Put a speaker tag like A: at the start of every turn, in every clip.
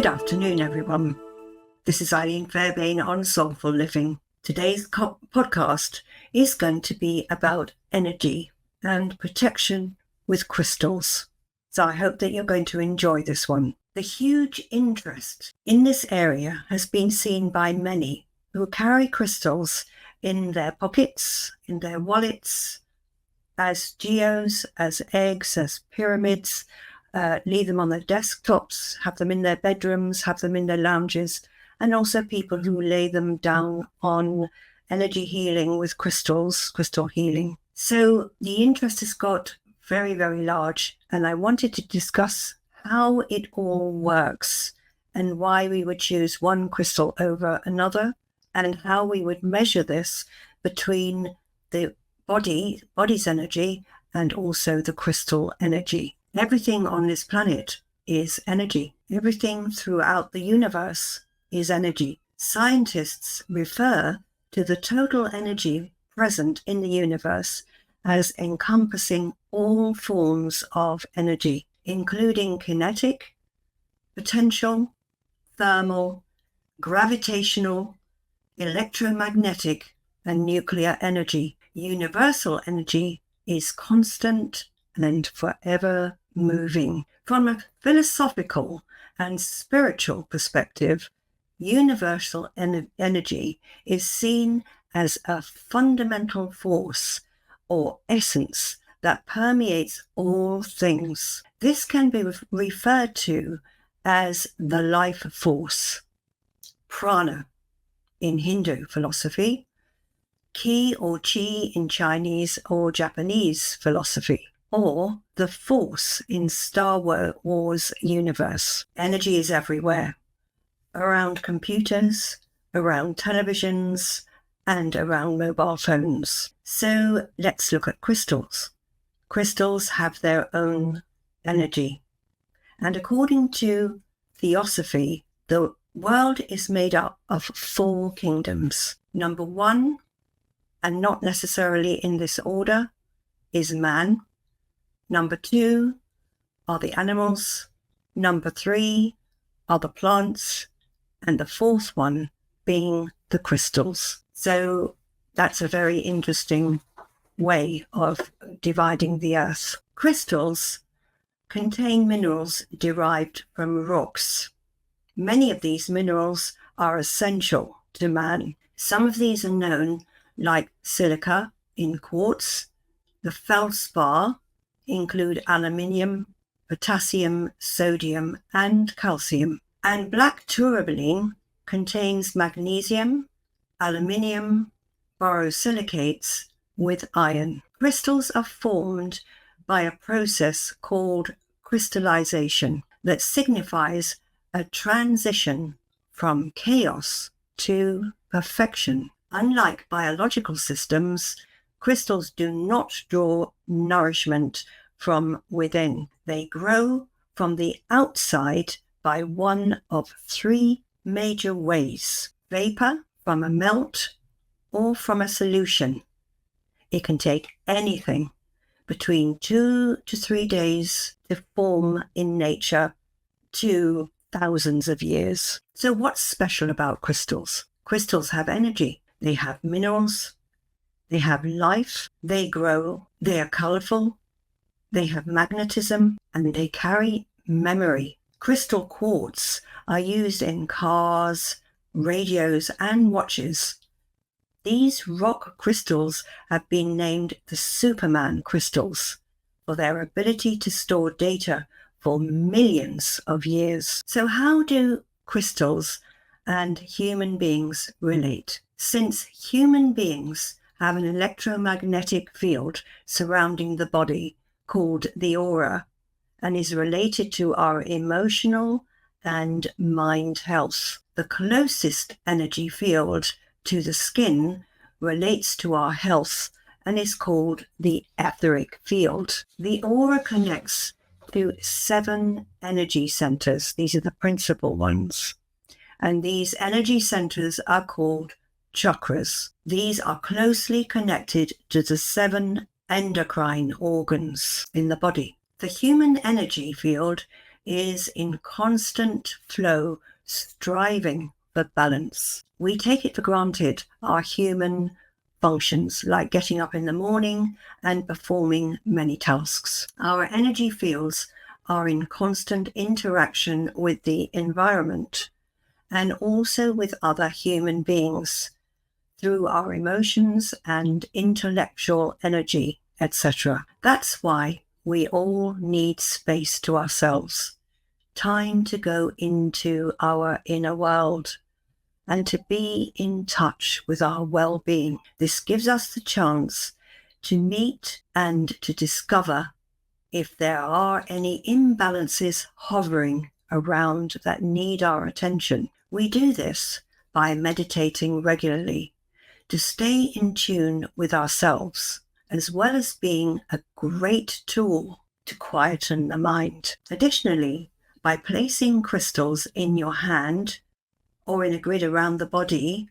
A: Good afternoon, everyone. This is Eilyen Feirbairn on Soulful Living. Today's podcast is going to be about energy and protection with crystals. So I hope that you're going to enjoy this one. The huge interest in this area has been seen by many who carry crystals in their pockets, in their wallets, as geos, as eggs, as pyramids, leave them on their desktops, have them in their bedrooms, have them in their lounges, and also people who lay them down on energy healing with crystals, crystal healing. So the interest has got very, very large, and I wanted to discuss how it all works and why we would choose one crystal over another, and how we would measure this between the body's energy and also the crystal energy. Everything on this planet is energy. Everything throughout the universe is energy. Scientists refer to the total energy present in the universe as encompassing all forms of energy, including kinetic, potential, thermal, gravitational, electromagnetic, and nuclear energy. Universal energy is constant and forever moving. From a philosophical and spiritual perspective, universal energy is seen as a fundamental force or essence that permeates all things. This can be referred to as the life force, prana in Hindu philosophy, ki or chi in Chinese or Japanese philosophy, or the force in Star Wars universe. Energy is everywhere, around computers, around televisions, and around mobile phones. So let's look at crystals. Crystals have their own energy. And according to Theosophy, the world is made up of 4 kingdoms. Number 1, and not necessarily in this order, is man. Number 2 are the animals. Number 3 are the plants. And the 4th one being the crystals. So that's a very interesting way of dividing the earth. Crystals contain minerals derived from rocks. Many of these minerals are essential to man. Some of these are known, like silica in quartz. The feldspar include aluminium, potassium, sodium, and calcium. And black tourmaline contains magnesium, aluminium, borosilicates with iron. Crystals are formed by a process called crystallization that signifies a transition from chaos to perfection. Unlike biological systems, crystals do not draw nourishment from within. They grow from the outside by one of 3 major ways: vapor, from a melt, or from a solution. It can take anything between 2 to 3 days to form in nature, to thousands of years. So what's special about crystals? Crystals have energy. They have minerals. They have life. They grow. They are colorful. They have magnetism, and they carry memory. Crystal quartz are used in cars, radios, and watches. These rock crystals have been named the Superman crystals for their ability to store data for millions of years. So how do crystals and human beings relate? Since human beings have an electromagnetic field surrounding the body called the aura, and is related to our emotional and mind health. The closest energy field to the skin relates to our health and is called the etheric field. The aura connects to 7 energy centers. These are the principal ones. And these energy centers are called chakras. These are closely connected to the 7 endocrine organs in the body. The human energy field is in constant flow, striving for balance. We take it for granted our human functions, like getting up in the morning and performing many tasks. Our energy fields are in constant interaction with the environment and also with other human beings through our emotions and intellectual energy, etc. That's why we all need space to ourselves, time to go into our inner world and to be in touch with our well-being. This gives us the chance to meet and to discover if there are any imbalances hovering around that need our attention. We do this by meditating regularly to stay in tune with ourselves, as well as being a great tool to quieten the mind. Additionally, by placing crystals in your hand or in a grid around the body,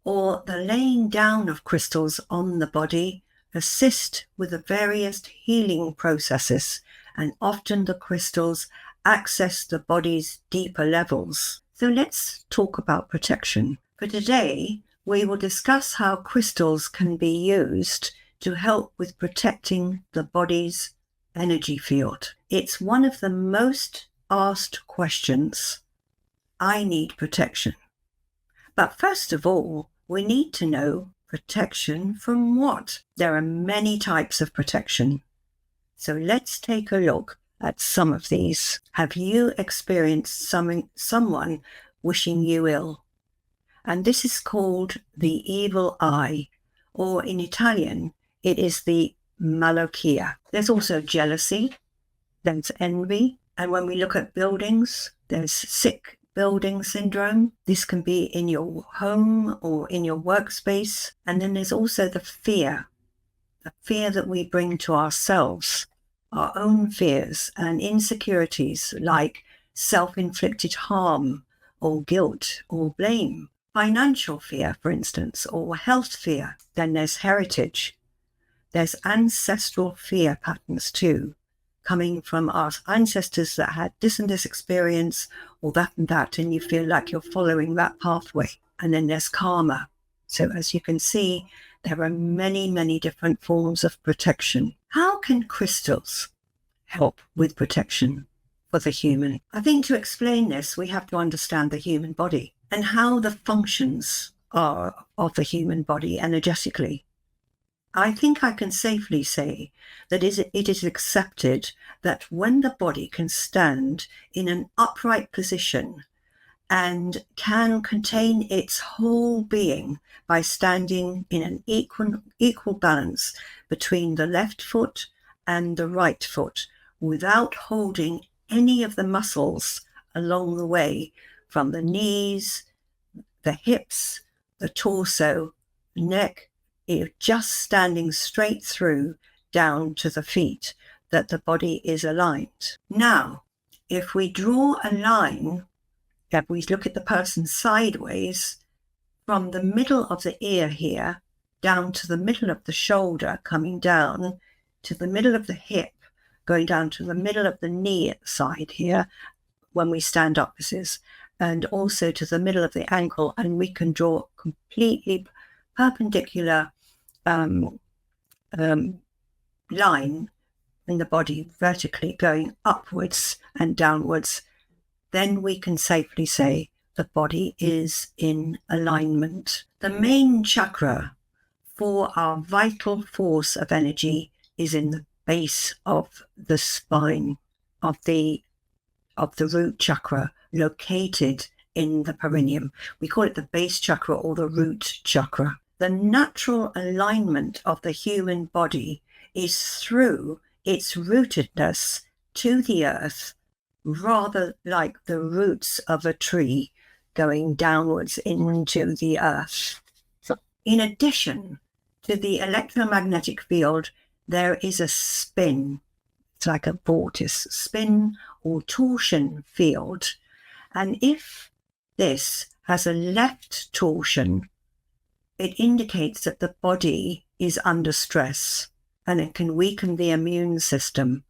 A: or the laying down of crystals on the body, assist with the various healing processes, and often the crystals access the body's deeper levels. So let's talk about protection. For today, we will discuss how crystals can be used to help with protecting the body's energy field. It's one of the most asked questions. I need protection. But first of all, we need to know protection from what? There are many types of protection. So let's take a look at some of these. Have you experienced someone wishing you ill? And this is called the evil eye, or in Italian, it is the malocchia. There's also jealousy, there's envy, and when we look at buildings, there's sick building syndrome. This can be in your home or in your workspace. And then there's also the fear that we bring to ourselves, our own fears and insecurities like self-inflicted harm or guilt or blame. Financial fear, for instance, or health fear. Then there's heritage. There's ancestral fear patterns too, coming from our ancestors that had this and this experience or that and that, and you feel like you're following that pathway. And then there's karma. So as you can see, there are many, many different forms of protection. How can crystals help with protection for the human? I think to explain this, we have to understand the human body and how the functions are of the human body energetically. I think I can safely say that it is accepted that when the body can stand in an upright position and can contain its whole being by standing in an equal balance between the left foot and the right foot, without holding any of the muscles along the way, from the knees, the hips, the torso, neck, just standing straight through down to the feet, that the body is aligned. Now, if we draw a line, if we look at the person sideways, from the middle of the ear here, down to the middle of the shoulder, coming down to the middle of the hip, going down to the middle of the knee at the side here, when we stand up, this is, and also to the middle of the ankle, and we can draw completely perpendicular line in the body, vertically going upwards and downwards. Then we can safely say the body is in alignment. The main chakra for our vital force of energy is in the base of the spine, of the root chakra, located in the perineum. We call it the base chakra or the root chakra. The natural alignment of the human body is through its rootedness to the earth, rather like the roots of a tree going downwards into the earth. In addition to the electromagnetic field, there is a spin. It's like a vortice, spin or torsion field. And if this has a left torsion, it indicates that the body is under stress, and it can weaken the immune system.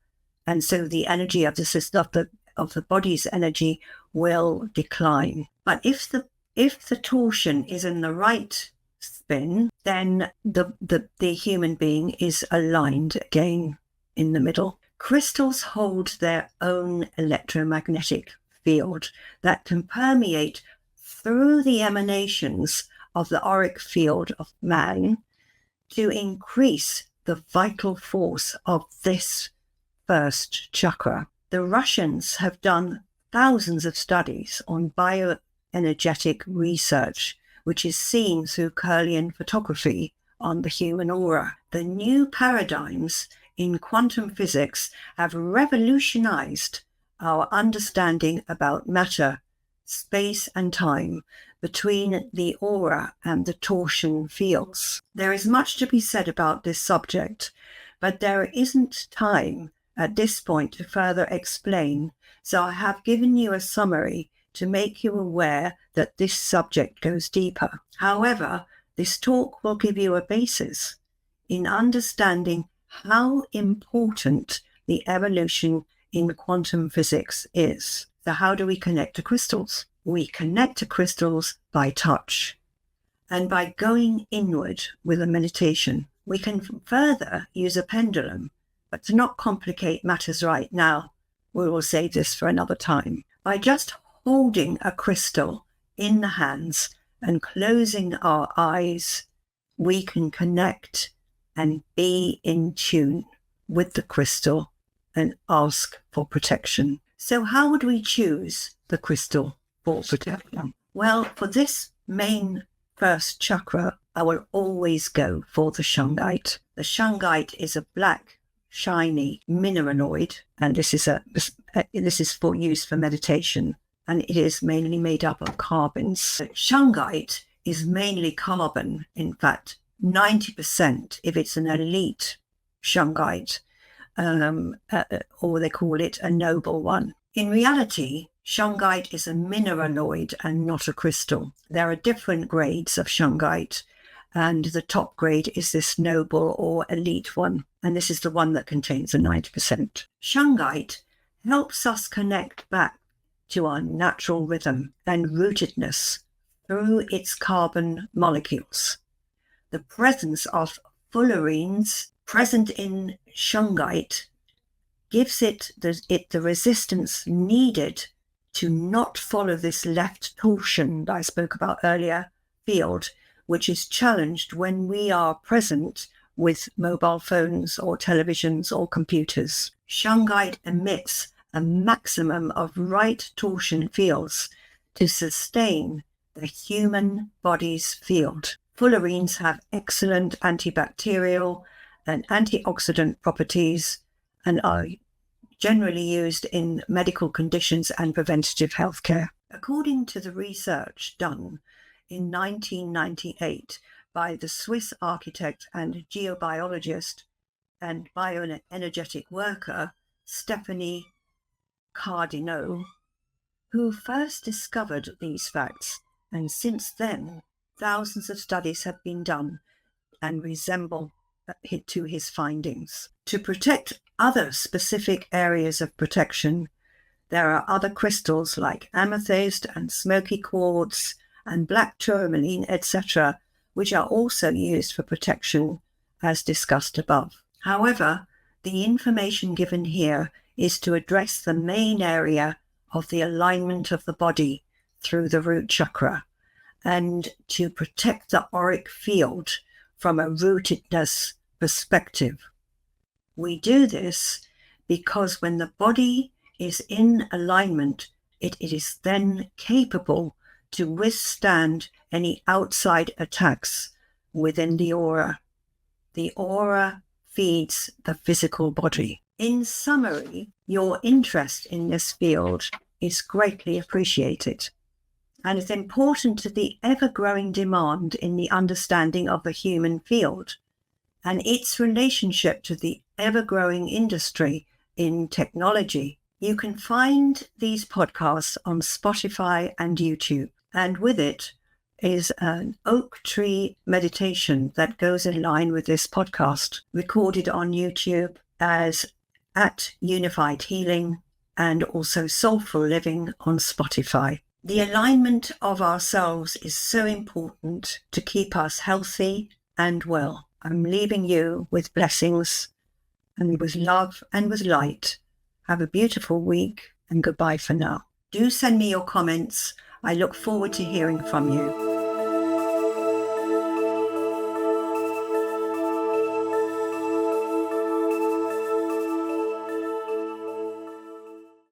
A: And so the energy of the system, of the of the body's energy will decline. But if the torsion is in the right spin, then the human being is aligned again in the middle. Crystals hold their own electromagnetic field that can permeate through the emanations of the auric field of man to increase the vital force of this first chakra. The Russians have done thousands of studies on bioenergetic research, which is seen through Eilyen photography on the human aura. The new paradigms in quantum physics have revolutionized our understanding about matter, space and time between the aura and the torsion fields. There is much to be said about this subject, but there isn't time at this point to further explain, so I have given you a summary to make you aware that this subject goes deeper. However, this talk will give you a basis in understanding how important the evolution in quantum physics is. So how do we connect to crystals? We connect to crystals by touch and by going inward with a meditation. We can further use a pendulum, but to not complicate matters right now, we will save this for another time. By just holding a crystal in the hands and closing our eyes, we can connect and be in tune with the crystal and ask for protection. So how would we choose the crystal for protection? Well, for this main first chakra, I will always go for the shungite. The shungite is a black, shiny mineraloid, and this is for use for meditation, and it is mainly made up of carbons. Shungite is mainly carbon, in fact, 90% if it's an elite shungite, or they call it a noble one. In reality, shungite is a mineraloid and not a crystal. There are different grades of shungite, and the top grade is this noble or elite one, and this is the one that contains the 90%. Shungite helps us connect back to our natural rhythm and rootedness through its carbon molecules. The presence of fullerenes present in shungite gives it the resistance needed to not follow this left torsion that I spoke about earlier field, which is challenged when we are present with mobile phones or televisions or computers. Shungite emits a maximum of right torsion fields to sustain the human body's field. Fullerenes have excellent antibacterial and antioxidant properties and are generally used in medical conditions and preventative healthcare. According to the research done in 1998 by the Swiss architect and geobiologist and bioenergetic worker Stephanie Cardinaux, who first discovered these facts, and since then thousands of studies have been done and resemble to his findings. To protect other specific areas of protection, there are other crystals like amethyst and smoky quartz and black tourmaline, etc., which are also used for protection as discussed above. However, the information given here is to address the main area of the alignment of the body through the root chakra and to protect the auric field from a rootedness perspective. We do this because when the body is in alignment, it is then capable to withstand any outside attacks within the aura. The aura feeds the physical body. In summary, your interest in this field is greatly appreciated and is important to the ever-growing demand in the understanding of the human field and its relationship to the ever-growing industry in technology. You can find these podcasts on Spotify and YouTube, and with it is an oak tree meditation that goes in line with this podcast, recorded on YouTube as at Unified Healing and also Soulful Living on Spotify. The alignment of ourselves is so important to keep us healthy and well. I'm leaving you with blessings and with love and with light. Have a beautiful week and goodbye for now. Do send me your comments. I look forward to hearing from you.